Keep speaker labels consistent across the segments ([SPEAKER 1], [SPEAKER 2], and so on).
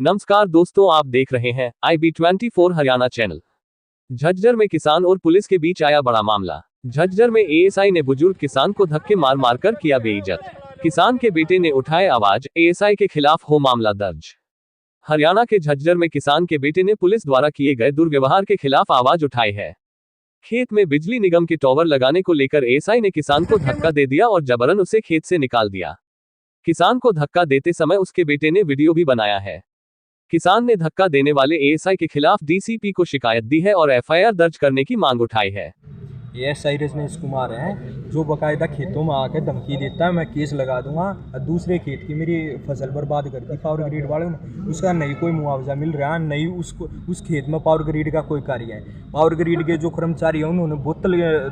[SPEAKER 1] नमस्कार दोस्तों, आप देख रहे हैं IB24 हरियाणा चैनल। झज्जर में किसान और पुलिस के बीच आया बड़ा मामला। झज्जर में एएसआई ने बुजुर्ग किसान को धक्के मार मारकर किया बेइज्जत। किसान के बेटे ने उठाए आवाज, एएसआई के खिलाफ हो मामला दर्ज। हरियाणा के झज्जर में किसान के बेटे ने पुलिस द्वारा किए गए दुर्व्यवहार के खिलाफ आवाज उठाई है। खेत में बिजली निगम के टॉवर लगाने को लेकर एएसआई ने किसान को धक्का दे दिया और जबरन उसे खेत से निकाल दिया। किसान को धक्का देते समय उसके बेटे ने वीडियो भी बनाया है। किसान ने धक्का देने वाले एएसआई के खिलाफ डीसीपी को शिकायत दी है और एफआईआर दर्ज करने की मांग उठाई है।
[SPEAKER 2] एएसआई रजनीश कुमार हैं, जो बाकायदा खेतों में आकर धमकी देता है मैं केस लगा दूंगा और दूसरे खेत की मेरी फसल बर्बाद कर दी पावर ग्रिड वालों ने। उसका नहीं कोई मुआवजा मिल रहा है, नहीं उस खेत में पावर ग्रिड का कोई कार्य है। पावर ग्रिड के जो कर्मचारी हैं उन्होंने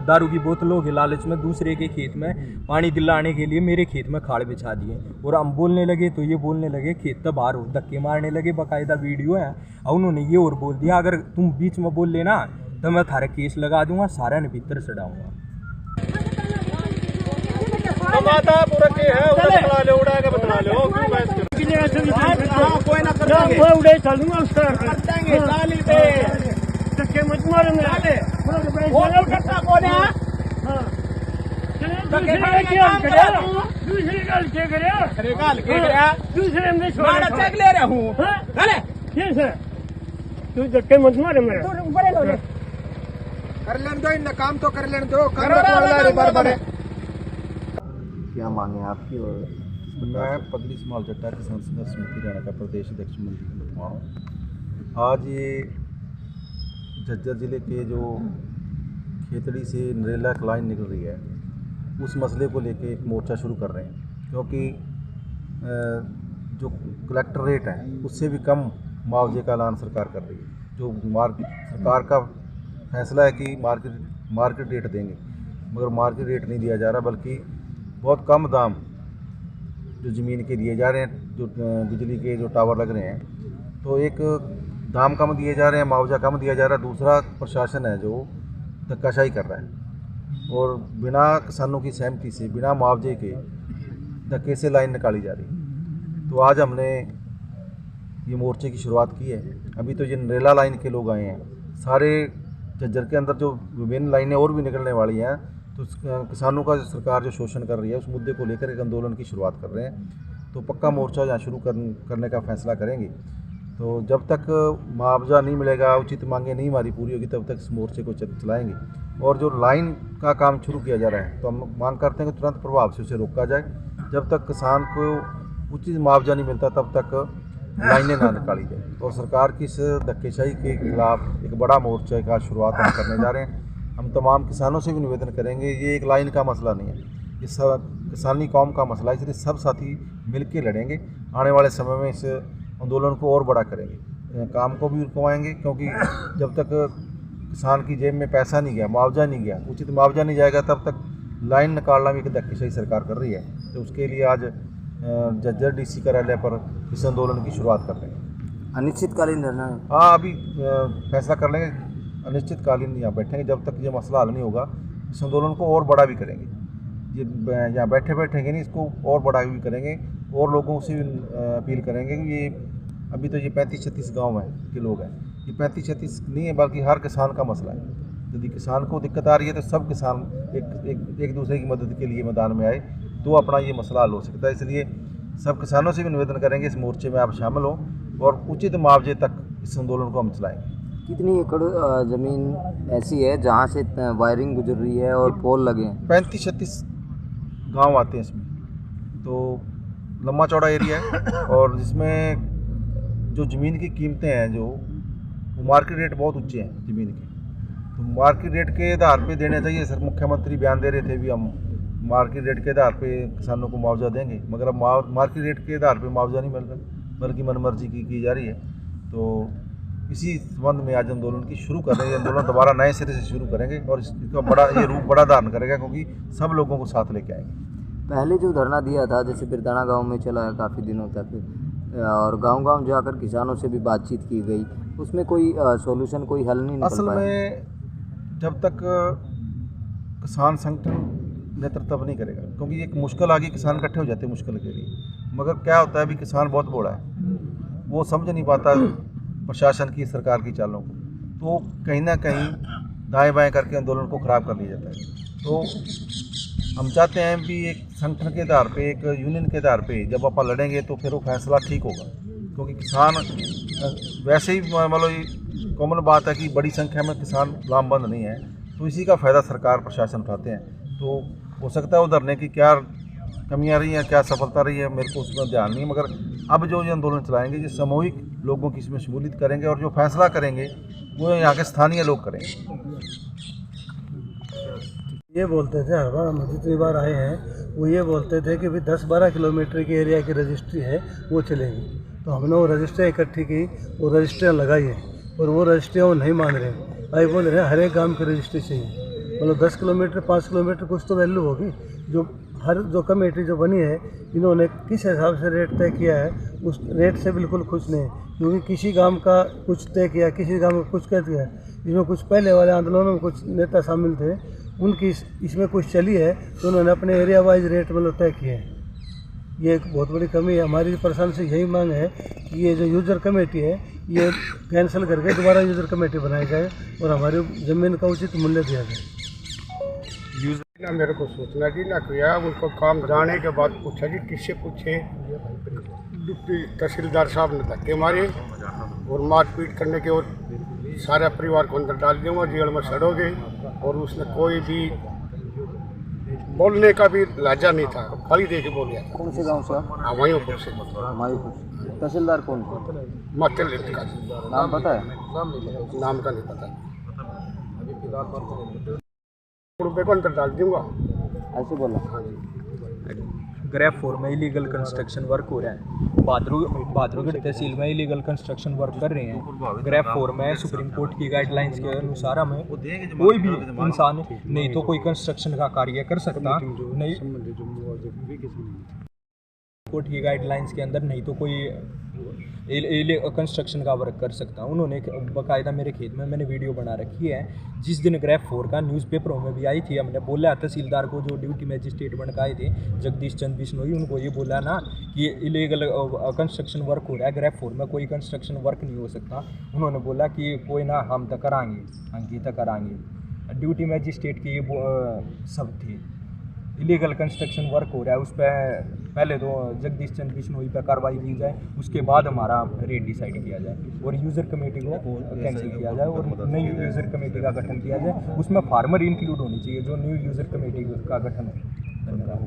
[SPEAKER 2] दारू की बोतलों के लालच में दूसरे के खेत में पानी दिलाने के लिए मेरे खेत में खाड़ बिछा दिए और हम बोलने लगे तो ये बोलने लगे खेत तो बाहर हो, धक्के मारने लगे। बाकायदा वीडियो है और उन्होंने ये और बोल दिया अगर तुम बीच में बोल लेना तो मैं थारा केस लगा दूंगा, सारा ने भीतर चढ़ाऊंगा।
[SPEAKER 3] कोई ना कर उड़े चलूंगा उसका मत मारो दूसरे में चेक ले रहा हूँ तू धक्के मत मारे मेरे
[SPEAKER 2] कर लेने दो, इनका काम तो कर लेने दो।
[SPEAKER 4] क्या मांगे आपकी? और
[SPEAKER 5] मैं पगली समाल जट्टा किसान संघर्ष समिति हरियाणा का प्रदेश अध्यक्ष मंत्री हूँ। आज ये झज्जर जिले के जो खेतड़ी से नरेला लाइन निकल रही है उस मसले को लेके एक मोर्चा शुरू कर रहे हैं, क्योंकि जो कलेक्टर रेट है उससे भी कम मुआवजे का ऐलान सरकार कर रही है। जो सरकार का फैसला है कि मार्केट रेट देंगे, मगर मार्केट रेट नहीं दिया जा रहा, बल्कि बहुत कम दाम जो ज़मीन के दिए जा रहे हैं। जो बिजली के जो टावर लग रहे हैं तो एक दाम कम दिए जा रहे हैं, मुआवजा कम दिया जा रहा है। दूसरा प्रशासन है जो धक्काशाही कर रहा है और बिना किसानों की सहमति से बिना मुआवजे के धक्के से लाइन निकाली जा रही है। तो आज हमने ये मोर्चे की शुरुआत की है। अभी तो ये नरेला लाइन के लोग आए हैं, सारे झज्जर के अंदर जो विभिन्न लाइनें और भी निकलने वाली हैं, तो किसानों का सरकार जो शोषण कर रही है उस मुद्दे को लेकर एक आंदोलन की शुरुआत कर रहे हैं। तो पक्का मोर्चा यहाँ शुरू करने का फैसला करेंगे। तो जब तक मुआवजा नहीं मिलेगा, उचित मांगें नहीं हमारी पूरी होगी, तब तक इस मोर्चे को चलाएँगे। और जो लाइन का काम शुरू किया जा रहा है तो हम मांग करते हैं कि तुरंत प्रभाव से उसे रोका जाए। जब तक किसान को उचित मुआवजा नहीं मिलता तब तक लाइनें ना निकाली जाए। और सरकार की इस धक्केशाही के खिलाफ एक बड़ा मोर्चा का शुरुआत हम करने जा रहे हैं। हम तमाम किसानों से भी निवेदन करेंगे, ये एक लाइन का मसला नहीं है, ये किसानी कौम का मसला है, इसलिए सब साथी मिल के लड़ेंगे। आने वाले समय में इस आंदोलन को और बड़ा करेंगे, काम को भी रुकवाएंगे, क्योंकि जब तक किसान की जेब में पैसा नहीं गया, मुआवजा नहीं गया, उचित मुआवजा नहीं जाएगा, तब तक लाइन निकालना भी एक धक्केशाही सरकार कर रही है। तो उसके लिए आज झज्जर डीसी कार्यालय पर इस आंदोलन की शुरुआत कर रहे हैं।
[SPEAKER 4] अनिश्चितकालीन धरना?
[SPEAKER 5] हाँ, अभी फैसला कर लेंगे। अनिश्चितकालीन यहाँ बैठेंगे जब तक ये मसला हल नहीं होगा। इस आंदोलन को और बड़ा भी करेंगे, ये यहाँ बैठेंगे नहीं, इसको और बड़ा भी करेंगे और लोगों से भी अपील करेंगे कि ये अभी तो ये 35-36 गाँव हैं के लोग हैं, ये 35-36 नहीं है बल्कि हर किसान का मसला है। यदि किसान को दिक्कत आ रही है तो सब किसान एक दूसरे की मदद के लिए मैदान में आए तो अपना ये मसला हल हो सकता है। इसलिए सब किसानों से भी निवेदन करेंगे इस मोर्चे में आप शामिल हो और उचित मुआवजे तक इस आंदोलन को हम चलाएंगे।
[SPEAKER 4] कितनी एकड़ ज़मीन ऐसी है जहाँ से वायरिंग गुजर रही है और पोल लगे हैं?
[SPEAKER 5] 35-36 गांव आते हैं इसमें, तो लंबा चौड़ा एरिया है। और जिसमें जो ज़मीन की कीमतें हैं जो मार्केट रेट बहुत ऊँचे हैं ज़मीन के, तो मार्केट रेट के आधार पे देने चाहिए। सर मुख्यमंत्री बयान दे रहे थे भी हम मार्केट रेट के आधार पे किसानों को मुआवजा देंगे, मगर अब मार्केट रेट के आधार पे मुआवजा नहीं मिल रहा, बल्कि मनमर्जी की जा रही है। तो इसी संबंध में आज आंदोलन की शुरू कर रहे हैं। आंदोलन दोबारा नए सिरे से शुरू करेंगे और इसका ये रूप बड़ा धारण करेगा, क्योंकि सब लोगों को साथ लेके आएंगे।
[SPEAKER 4] पहले जो धरना दिया था जैसे बिरदाना गांव में चला है काफ़ी दिनों तक, और गांव-गांव जाकर किसानों से भी बातचीत की गई, उसमें कोई सॉल्यूशन, कोई हल नहीं निकल पाया।
[SPEAKER 5] असल में जब तक किसान संगठन नेतृत्व नहीं करेगा, क्योंकि एक मुश्किल आ गई, किसान इकट्ठे हो जाते हैं मुश्किल के लिए, मगर क्या होता है अभी किसान बहुत बड़ा है, वो समझ नहीं पाता प्रशासन की, सरकार की चालों को, तो कहीं ना कहीं दाएं बाएं करके आंदोलन को ख़राब कर लिया जाता है। तो हम चाहते हैं भी एक संगठन के आधार पे, एक यूनियन के आधार पे जब आप लड़ेंगे तो फिर वो फैसला ठीक होगा, क्योंकि किसान वैसे ही मतलब कॉमन बात है कि बड़ी संख्या में किसान लामबंद नहीं है, तो इसी का फ़ायदा सरकार प्रशासन उठाते हैं। तो हो सकता है उधरने की क्या कमियां रही हैं, क्या सफलता रही है, मेरे को उसमें ध्यान नहीं है, मगर अब जो ये आंदोलन चलाएंगे, ये सामूहिक लोगों की इसमें शमूलियत करेंगे और जो फैसला करेंगे वो यहाँ के स्थानीय लोग करेंगे।
[SPEAKER 6] ये बोलते थे, हर बार हम जितनी बार आए हैं वो ये बोलते थे कि भाई 10-12 किलोमीटर की एरिया की रजिस्ट्री है वो चलेगी। तो हमने वो रजिस्ट्रियाँ इकट्ठी की, वो रजिस्ट्रियाँ लगाई है और वो रजिस्ट्रियाँ वो नहीं मान रहे। भाई बोल रहे हैं हर एक गांव की रजिस्ट्री चाहिए, मतलब 10 किलोमीटर 5 किलोमीटर कुछ तो वैल्यू होगी। जो कमेटी जो बनी है, इन्होंने किस हिसाब से रेट तय किया है उस रेट से बिल्कुल खुश नहीं, क्योंकि किसी गांव का कुछ तय किया, किसी गांव का कुछ कह दिया। इसमें कुछ पहले वाले आंदोलनों में कुछ नेता शामिल थे, उनकी इसमें कुछ चली है तो उन्होंने अपने एरिया वाइज रेट मतलब तय किए हैं। ये एक बहुत बड़ी कमी है। हमारी प्रशासन से यही मांग है कि ये जो यूज़र कमेटी है ये कैंसिल करके दोबारा यूज़र कमेटी बनाई जाए और हमारी ज़मीन का उचित मूल्य दिया जाए।
[SPEAKER 3] ना मेरे को सोचना जी ना किया, उनको काम जाने के बाद पूछा जी किससे पूछे, डिप्टी तहसीलदार साहब ने धक्के मारे और मारपीट करने के, और सारे परिवार को अंदर डाल दूँगा, जेल में सड़ोगे। और उसने कोई भी बोलने का भी लहजा नहीं था, खाली दे के बोल गया था।
[SPEAKER 4] कौन से गांव से?
[SPEAKER 3] हाँ वहीं ऊपर से।
[SPEAKER 4] तहसीलदार कौन थे?
[SPEAKER 3] मातल का
[SPEAKER 4] नाम पता है?
[SPEAKER 3] नाम का नहीं पता। रुपये को अंदर डाल दूँगा,
[SPEAKER 4] ऐसे बोला।
[SPEAKER 3] हाँ जी।
[SPEAKER 2] ग्रेफ 4 में इलीगल कंस्ट्रक्शन वर्क हो रहा है। भादरगढ़ तहसील में इलीगल कंस्ट्रक्शन वर्क कर रहे हैं। ग्रेफ 4 में सुप्रीम कोर्ट की गाइडलाइंस के अनुसार हमें कोई भी इंसान नहीं तो कोई कंस्ट्रक्शन का कार्य कर सकता, नहीं कोर्ट की गाइडलाइंस के अंदर नहीं तो कोई कंस्ट्रक्शन का वर्क कर सकता। उन्होंने बाकायदा मेरे खेत में मैंने वीडियो बना रखी है। जिस दिन ग्रेफ 4 का न्यूज़पेपरों में भी आई थी, हमने बोला तहसीलदार को, जो ड्यूटी मैजिस्ट्रेट बन के आए थे जगदीश चंद बिश्नोई, उनको ये बोला ना कि इलीगल कंस्ट्रक्शन वर्क हो रहा है, ग्रेफ 4 में कोई कंस्ट्रक्शन वर्क नहीं हो सकता। उन्होंने बोला कि कोई ना, हम तो कराएंगे, अंकित कराएंगे। ड्यूटी मैजिस्ट्रेट के ये सब थे। इलीगल कंस्ट्रक्शन वर्क हो रहा है, उस पर पहले तो जगदीश चंद बिश्नोई पर कार्रवाई की जाए, उसके बाद हमारा रेट डिसाइड किया जाए और यूज़र कमेटी को कैंसिल किया जाए और नई यूज़र कमेटी का गठन किया जाए। उसमें फार्मर इंक्लूड होनी चाहिए, जो न्यू यूज़र कमेटी का गठन है। धन्यवाद।